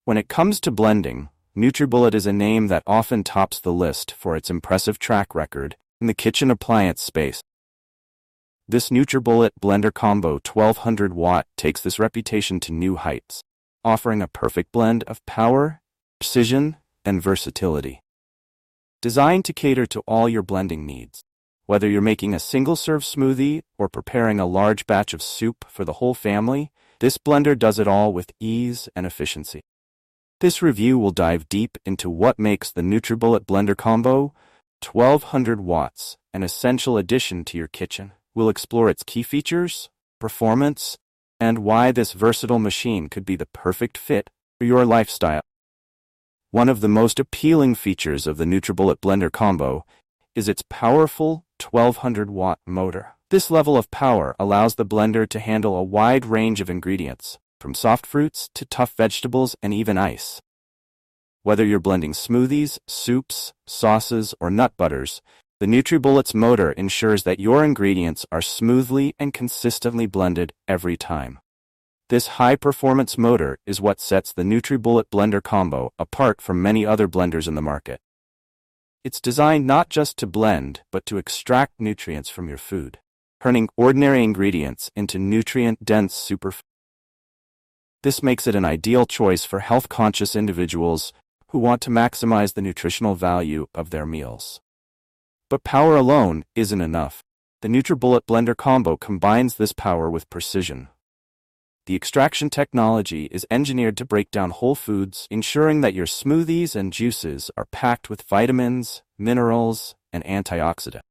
When it comes to blending, NutriBullet is a name that often tops the list for its impressive track record in the kitchen appliance space. This NutriBullet Blender Combo 1200 watt takes this reputation to new heights, offering a perfect blend of power, precision, and versatility. Designed to cater to all your blending needs, whether you're making a single-serve smoothie or preparing a large batch of soup for the whole family, this blender does it all with ease and efficiency. This review will dive deep into what makes the NutriBullet Blender Combo 1200 watts an essential addition to your kitchen. We'll explore its key features, performance, and why this versatile machine could be the perfect fit for your lifestyle. One of the most appealing features of the NutriBullet Blender Combo is its powerful 1200 watt motor. This level of power allows the blender to handle a wide range of ingredients, from soft fruits to tough vegetables and even ice. Whether you're blending smoothies, soups, sauces, or nut butters, the NutriBullet's motor ensures that your ingredients are smoothly and consistently blended every time. This high-performance motor is what sets the NutriBullet Blender Combo apart from many other blenders in the market. It's designed not just to blend, but to extract nutrients from your food, turning ordinary ingredients into nutrient-dense superfood. This makes it an ideal choice for health-conscious individuals who want to maximize the nutritional value of their meals. But power alone isn't enough. The NutriBullet Blender Combo combines this power with precision. The extraction technology is engineered to break down whole foods, ensuring that your smoothies and juices are packed with vitamins, minerals, and antioxidants.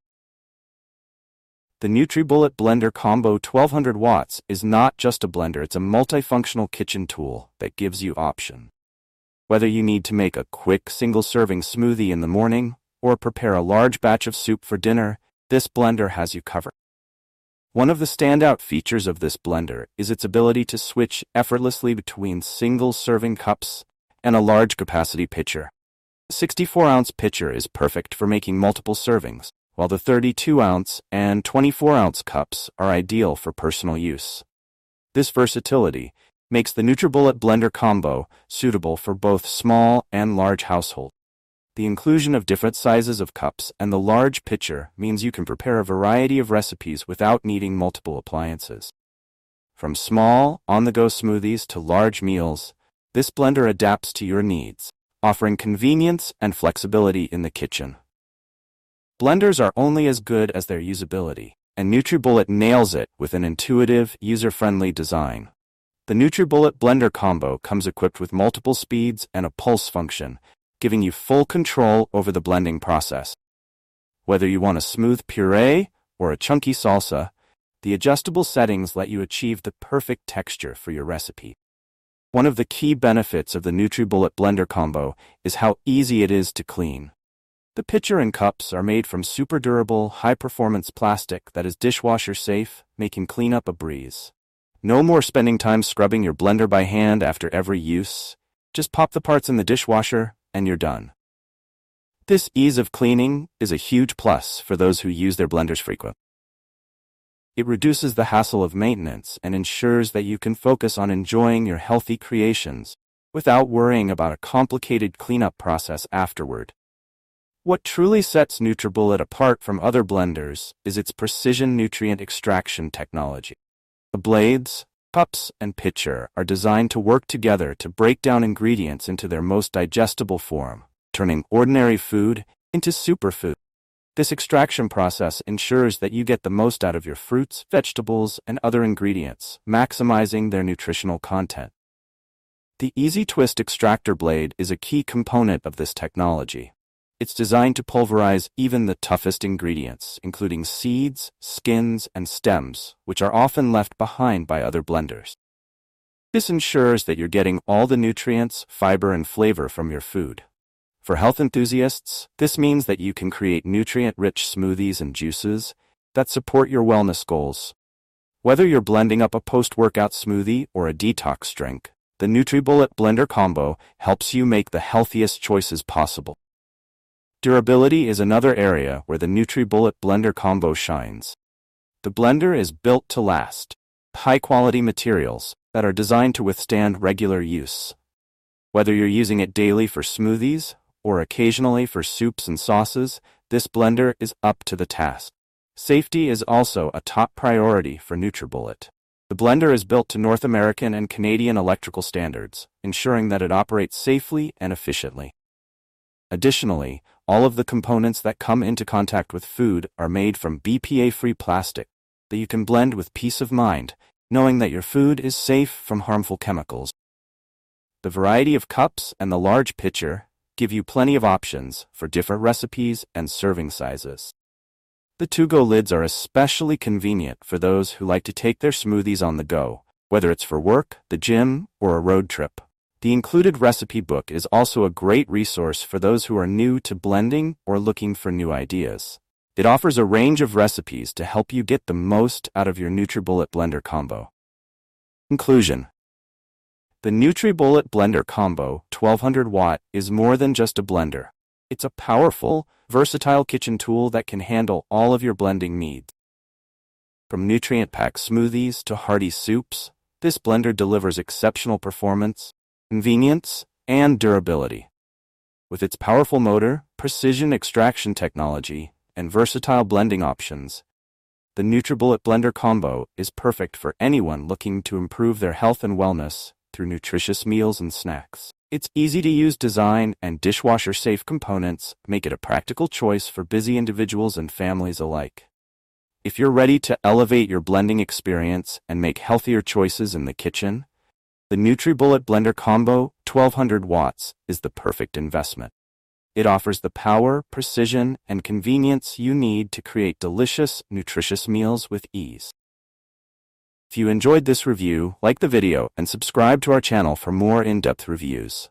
The NutriBullet Blender Combo 1200 watts is not just a blender, it's a multifunctional kitchen tool that gives you options. Whether you need to make a quick single-serving smoothie in the morning or prepare a large batch of soup for dinner, this blender has you covered. One of the standout features of this blender is its ability to switch effortlessly between single-serving cups and a large-capacity pitcher. The 64-ounce pitcher is perfect for making multiple servings, while the 32-ounce and 24-ounce cups are ideal for personal use. This versatility makes the NutriBullet Blender Combo suitable for both small and large households. The inclusion of different sizes of cups and the large pitcher means you can prepare a variety of recipes without needing multiple appliances. From small, on-the-go smoothies to large meals, this blender adapts to your needs, offering convenience and flexibility in the kitchen. Blenders are only as good as their usability, and NutriBullet nails it with an intuitive, user-friendly design. The NutriBullet Blender Combo comes equipped with multiple speeds and a pulse function, giving you full control over the blending process. Whether you want a smooth puree or a chunky salsa, the adjustable settings let you achieve the perfect texture for your recipe. One of the key benefits of the NutriBullet Blender Combo is how easy it is to clean. The pitcher and cups are made from super durable, high-performance plastic that is dishwasher-safe, making cleanup a breeze. No more spending time scrubbing your blender by hand after every use. Just pop the parts in the dishwasher and you're done. This ease of cleaning is a huge plus for those who use their blenders frequently. It reduces the hassle of maintenance and ensures that you can focus on enjoying your healthy creations without worrying about a complicated cleanup process afterward. What truly sets NutriBullet apart from other blenders is its precision nutrient extraction technology. The blades, cups, and pitcher are designed to work together to break down ingredients into their most digestible form, turning ordinary food into superfood. This extraction process ensures that you get the most out of your fruits, vegetables, and other ingredients, maximizing their nutritional content. The Easy Twist extractor blade is a key component of this technology. It's designed to pulverize even the toughest ingredients, including seeds, skins, and stems, which are often left behind by other blenders. This ensures that you're getting all the nutrients, fiber, and flavor from your food. For health enthusiasts, this means that you can create nutrient-rich smoothies and juices that support your wellness goals. Whether you're blending up a post-workout smoothie or a detox drink, the NutriBullet Blender Combo helps you make the healthiest choices possible. Durability is another area where the NutriBullet Blender Combo shines. The blender is built to last, high-quality materials that are designed to withstand regular use. Whether you're using it daily for smoothies or occasionally for soups and sauces, this blender is up to the task. Safety is also a top priority for NutriBullet. The blender is built to North American and Canadian electrical standards, ensuring that it operates safely and efficiently. Additionally, all of the components that come into contact with food are made from BPA-free plastic that you can blend with peace of mind, knowing that your food is safe from harmful chemicals. The variety of cups and the large pitcher give you plenty of options for different recipes and serving sizes. The to-go lids are especially convenient for those who like to take their smoothies on the go, whether it's for work, the gym, or a road trip. The included recipe book is also a great resource for those who are new to blending or looking for new ideas. It offers a range of recipes to help you get the most out of your NutriBullet Blender Combo. Conclusion: the NutriBullet Blender Combo 1200 watt is more than just a blender. It's a powerful, versatile kitchen tool that can handle all of your blending needs. From nutrient-packed smoothies to hearty soups, this blender delivers exceptional performance, convenience, and durability. With its powerful motor, precision extraction technology, and versatile blending options, the NutriBullet Blender Combo is perfect for anyone looking to improve their health and wellness through nutritious meals and snacks. Its easy-to-use design and dishwasher-safe components make it a practical choice for busy individuals and families alike. If you're ready to elevate your blending experience and make healthier choices in the kitchen, the NutriBullet Blender Combo 1200 watts is the perfect investment. It offers the power, precision, and convenience you need to create delicious, nutritious meals with ease. If you enjoyed this review, like the video and subscribe to our channel for more in-depth reviews.